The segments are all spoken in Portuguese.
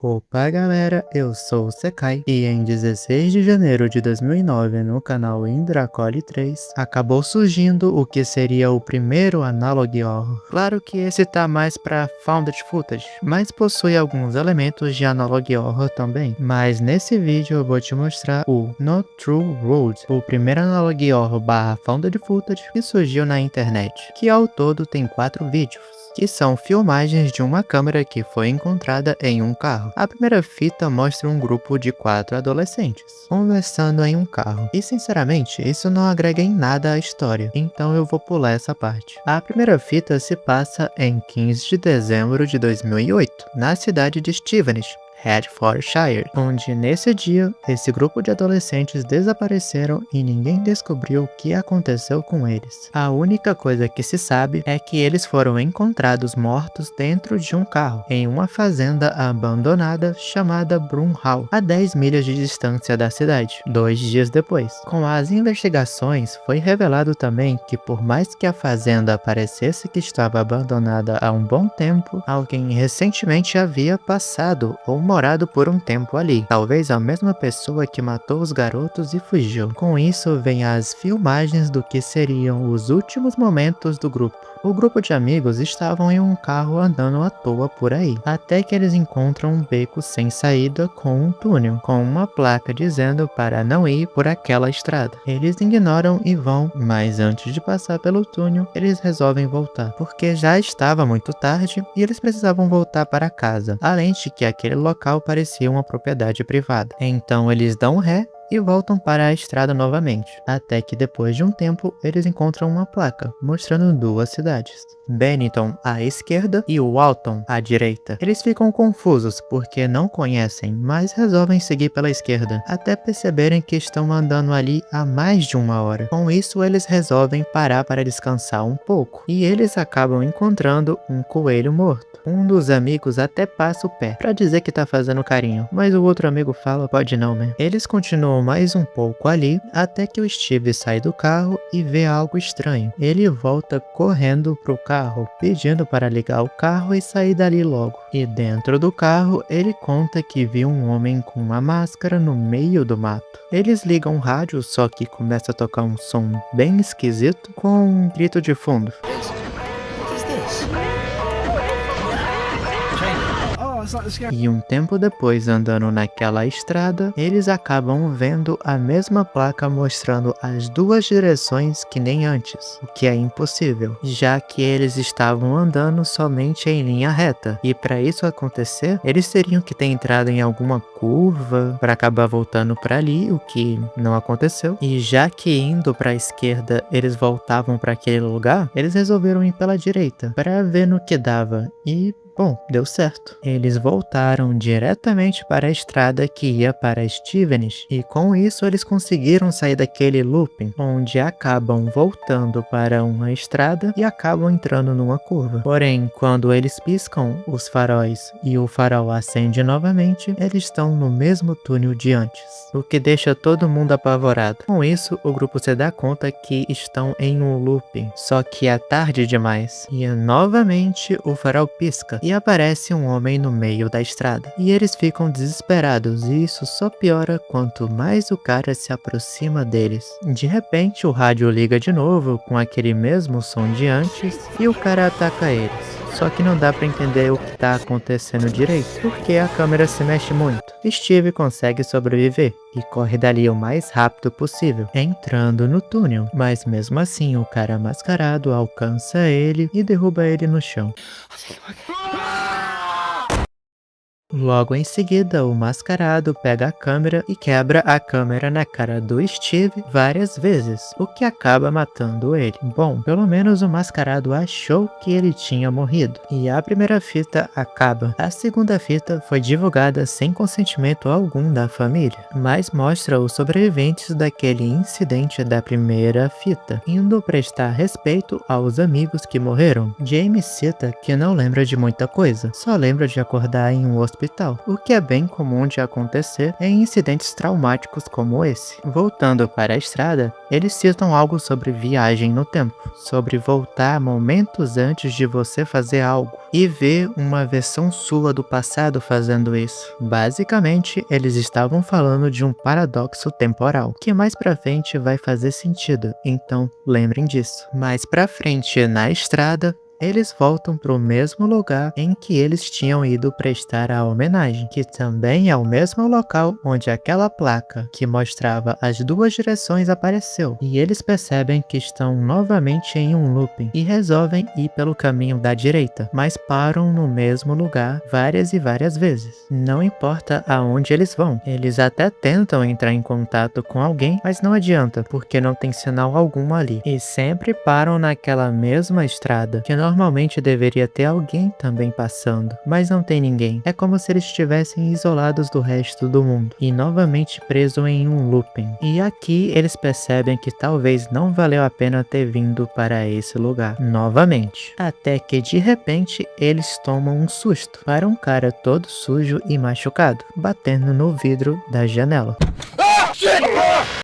Opa galera, eu sou o Sekai e em 16 de janeiro de 2009 no canal Indracoli 3 acabou surgindo o que seria o primeiro Analog Horror. Claro que esse tá mais pra Found Footage, mas possui alguns elementos de Analog Horror também. Mas nesse vídeo eu vou te mostrar o No True Road, o primeiro Analog Horror barra Found Footage que surgiu na internet, que ao todo tem 4 vídeos, que são filmagens de uma câmera que foi encontrada em um carro. A primeira fita mostra um grupo de 4 adolescentes conversando em um carro, e sinceramente isso não agrega em nada à história, então eu vou pular essa parte. A primeira fita se passa em 15 de dezembro de 2008, na cidade de Stevenage, Hertfordshire, onde nesse dia, esse grupo de adolescentes desapareceram e ninguém descobriu o que aconteceu com eles. A única coisa que se sabe é que eles foram encontrados mortos dentro de um carro, em uma fazenda abandonada chamada Broomhall, a 10 milhas de distância da cidade, 2 dias depois. Com as investigações, foi revelado também que por mais que a fazenda parecesse que estava abandonada há um bom tempo, alguém recentemente havia passado ou morado por um tempo ali, talvez a mesma pessoa que matou os garotos e fugiu. Com isso vem as filmagens do que seriam os últimos momentos do grupo. O grupo de amigos estavam em um carro andando à toa por aí, até que eles encontram um beco sem saída com um túnel, com uma placa dizendo para não ir por aquela estrada. Eles ignoram e vão, mas antes de passar pelo túnel, eles resolvem voltar, porque já estava muito tarde e eles precisavam voltar para casa, além de que aquele local parecia uma propriedade privada. Então eles dão ré e voltam para a estrada novamente, até que depois de um tempo eles encontram uma placa mostrando 2 cidades, Bennington à esquerda e Walton à direita. Eles ficam confusos porque não conhecem, mas resolvem seguir pela esquerda, até perceberem que estão andando ali há mais de 1 hora. Com isso eles resolvem parar para descansar um pouco, e eles acabam encontrando um coelho morto. Um dos amigos até passa o pé pra dizer que tá fazendo carinho, mas o outro amigo fala, pode não, né? Eles continuam mais um pouco ali, até que o Steve sai do carro e vê algo estranho. Ele volta correndo pro carro, pedindo para ligar o carro e sair dali logo. E dentro do carro, ele conta que viu um homem com uma máscara no meio do mato. Eles ligam o rádio, só que começa a tocar um som bem esquisito, com um grito de fundo. E um tempo depois, andando naquela estrada, eles acabam vendo a mesma placa mostrando as 2 direções que nem antes, o que é impossível, já que eles estavam andando somente em linha reta, e para isso acontecer, eles teriam que ter entrado em alguma curva para acabar voltando para ali, o que não aconteceu, e já que indo para a esquerda eles voltavam para aquele lugar, eles resolveram ir pela direita, para ver no que dava, e bom, deu certo. Eles voltaram diretamente para a estrada que ia para Stevenage, e com isso eles conseguiram sair daquele looping, onde acabam voltando para uma estrada e acabam entrando numa curva. Porém, quando eles piscam os faróis e o farol acende novamente, eles estão no mesmo túnel de antes, o que deixa todo mundo apavorado. Com isso, o grupo se dá conta que estão em um looping, só que é tarde demais, e novamente o farol pisca, e aparece um homem no meio da estrada. E eles ficam desesperados, e isso só piora quanto mais o cara se aproxima deles. De repente o rádio liga de novo com aquele mesmo som de antes, e o cara ataca eles. Só que não dá pra entender o que tá acontecendo direito, porque a câmera se mexe muito. Steve consegue sobreviver e corre dali o mais rápido possível, entrando no túnel. Mas mesmo assim, o cara mascarado alcança ele e derruba ele no chão. Logo em seguida, o mascarado pega a câmera e quebra a câmera na cara do Steve várias vezes, o que acaba matando ele. Bom, pelo menos o mascarado achou que ele tinha morrido, e a primeira fita acaba. A segunda fita foi divulgada sem consentimento algum da família, mas mostra os sobreviventes daquele incidente da primeira fita, indo prestar respeito aos amigos que morreram. James cita que não lembra de muita coisa, só lembra de acordar em um hospital hospital, o que é bem comum de acontecer em incidentes traumáticos como esse. Voltando para a estrada, eles citam algo sobre viagem no tempo, sobre voltar momentos antes de você fazer algo e ver uma versão sua do passado fazendo isso. Basicamente, eles estavam falando de um paradoxo temporal, que mais pra frente vai fazer sentido, então lembrem disso. Mais pra frente na estrada, eles voltam para o mesmo lugar em que eles tinham ido prestar a homenagem, que também é o mesmo local onde aquela placa que mostrava as duas direções apareceu, e eles percebem que estão novamente em um looping e resolvem ir pelo caminho da direita, mas param no mesmo lugar várias e várias vezes. Não importa aonde eles vão, eles até tentam entrar em contato com alguém, mas não adianta, porque não tem sinal algum ali, e sempre param naquela mesma estrada, que normalmente deveria ter alguém também passando, mas não tem ninguém. É como se eles estivessem isolados do resto do mundo e novamente presos em um looping. E aqui eles percebem que talvez não valeu a pena ter vindo para esse lugar novamente. Até que de repente eles tomam um susto para um cara todo sujo e machucado, batendo no vidro da janela.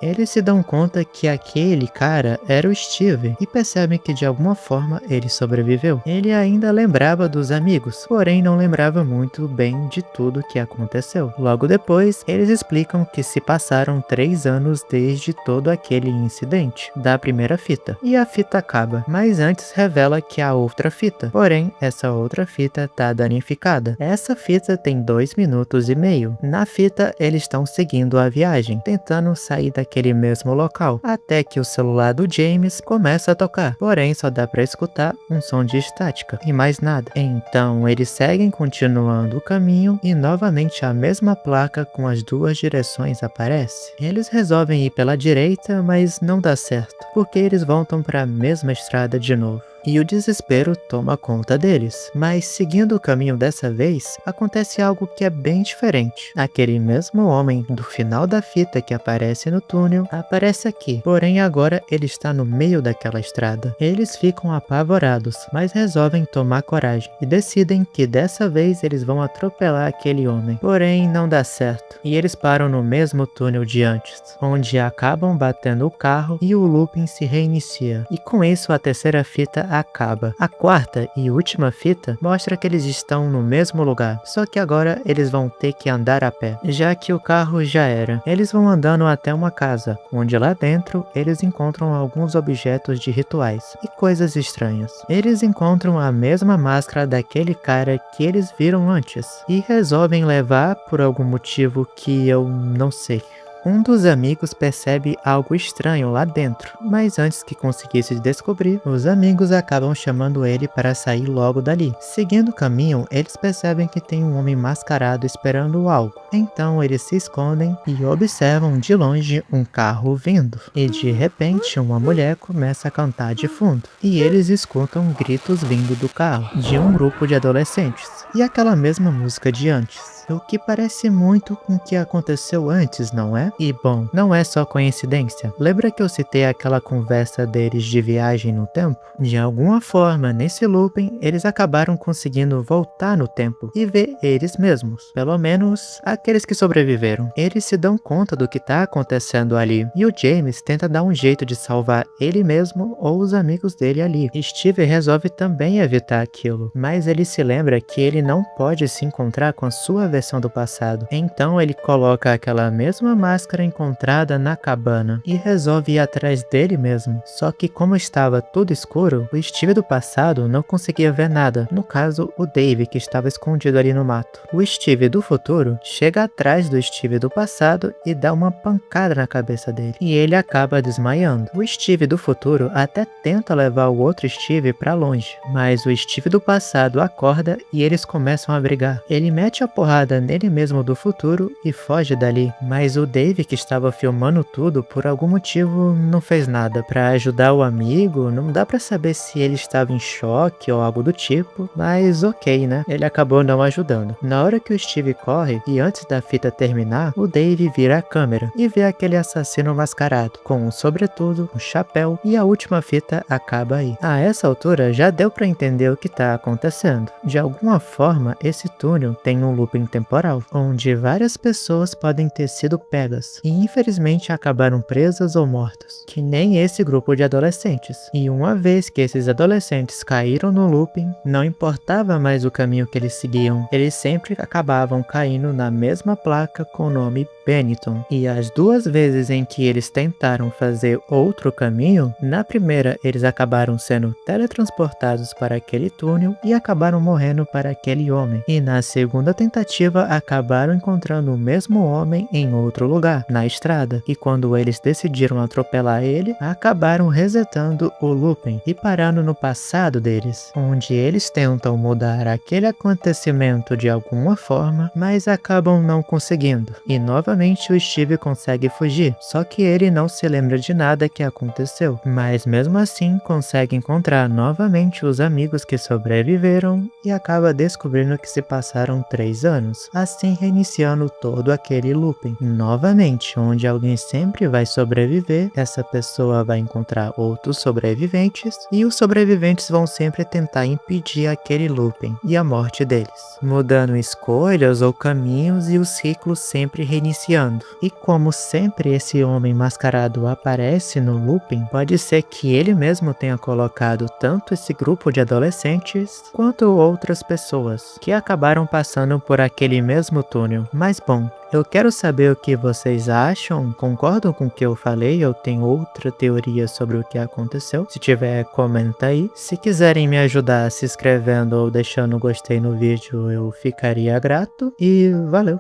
Eles se dão conta que aquele cara era o Steve e percebem que de alguma forma ele sobreviveu. Ele ainda lembrava dos amigos, porém não lembrava muito bem de tudo que aconteceu. Logo depois, eles explicam que se passaram 3 anos desde todo aquele incidente, da primeira fita. E a fita acaba, mas antes revela que há outra fita. Porém, essa outra fita tá danificada. Essa fita tem 2 minutos e meio. Na fita, eles estão seguindo a viagem, tentando sair daquele mesmo local, até que o celular do James começa a tocar, porém só dá pra escutar um som de estática e mais nada. Então eles seguem continuando o caminho e novamente a mesma placa com as duas direções aparece. Eles resolvem ir pela direita, mas não dá certo, porque eles voltam para a mesma estrada de novo. E o desespero toma conta deles. Mas seguindo o caminho dessa vez, acontece algo que é bem diferente. Aquele mesmo homem do final da fita que aparece no túnel, aparece aqui. Porém agora ele está no meio daquela estrada. Eles ficam apavorados, mas resolvem tomar coragem. E decidem que dessa vez eles vão atropelar aquele homem. Porém não dá certo. E eles param no mesmo túnel de antes, onde acabam batendo o carro e o looping se reinicia. E com isso a terceira fita acaba. A quarta e última fita mostra que eles estão no mesmo lugar, só que agora eles vão ter que andar a pé, já que o carro já era. Eles vão andando até uma casa, onde lá dentro eles encontram alguns objetos de rituais e coisas estranhas. Eles encontram a mesma máscara daquele cara que eles viram antes e resolvem levar por algum motivo que eu não sei. Um dos amigos percebe algo estranho lá dentro, mas antes que conseguisse descobrir, os amigos acabam chamando ele para sair logo dali. Seguindo o caminho, eles percebem que tem um homem mascarado esperando algo. Então eles se escondem e observam de longe um carro vindo. E de repente uma mulher começa a cantar de fundo. E eles escutam gritos vindo do carro, de um grupo de adolescentes. E aquela mesma música de antes. O que parece muito com o que aconteceu antes, não é? E bom, não é só coincidência. Lembra que eu citei aquela conversa deles de viagem no tempo? De alguma forma, nesse looping, eles acabaram conseguindo voltar no tempo e ver eles mesmos. Pelo menos, aqueles que sobreviveram. Eles se dão conta do que tá acontecendo ali. E o James tenta dar um jeito de salvar ele mesmo ou os amigos dele ali. Steve resolve também evitar aquilo, mas ele se lembra que ele não pode se encontrar com a sua versão do passado. Então ele coloca aquela mesma máscara encontrada na cabana e resolve ir atrás dele mesmo. Só que como estava tudo escuro, o Steve do passado não conseguia ver nada. No caso, o Dave, que estava escondido ali no mato. O Steve do futuro chega atrás do Steve do passado e dá uma pancada na cabeça dele. E ele acaba desmaiando. O Steve do futuro até tenta levar o outro Steve pra longe, mas o Steve do passado acorda e eles começam a brigar. Ele mete a porrada nele mesmo do futuro e foge dali, mas o Dave, que estava filmando tudo, por algum motivo não fez nada para ajudar o amigo. Não dá para saber se ele estava em choque ou algo do tipo, mas ok, né? Ele acabou não ajudando. Na hora que o Steve corre e antes da fita terminar, o Dave vira a câmera e vê aquele assassino mascarado com um sobretudo, um chapéu, e a última fita acaba aí. A essa altura já deu para entender o que tá acontecendo. De alguma forma, esse túnel tem um looping temporal, onde várias pessoas podem ter sido pegas e infelizmente acabaram presas ou mortas, que nem esse grupo de adolescentes. E uma vez que esses adolescentes caíram no looping, não importava mais o caminho que eles seguiam, eles sempre acabavam caindo na mesma placa com o nome Benetton. E as duas vezes em que eles tentaram fazer outro caminho, na primeira eles acabaram sendo teletransportados para aquele túnel e acabaram morrendo para aquele homem. E na segunda tentativa acabaram encontrando o mesmo homem em outro lugar, na estrada. E quando eles decidiram atropelar ele, acabaram resetando o looping e parando no passado deles, onde eles tentam mudar aquele acontecimento de alguma forma, mas acabam não conseguindo. E novamente o Steve consegue fugir, só que ele não se lembra de nada que aconteceu, mas mesmo assim consegue encontrar novamente os amigos que sobreviveram e acaba descobrindo que se passaram 3 anos, assim reiniciando todo aquele looping. Novamente, onde alguém sempre vai sobreviver, essa pessoa vai encontrar outros sobreviventes e os sobreviventes vão sempre tentar impedir aquele looping e a morte deles, mudando escolhas ou caminhos e o ciclo sempre reiniciando. E como sempre esse homem mascarado aparece no looping, pode ser que ele mesmo tenha colocado tanto esse grupo de adolescentes quanto outras pessoas que acabaram passando por aquele mesmo túnel. Mas bom, eu quero saber o que vocês acham, concordam com o que eu falei ou tem outra teoria sobre o que aconteceu? Se tiver, comenta aí. Se quiserem me ajudar se inscrevendo ou deixando um gostei no vídeo, eu ficaria grato e valeu!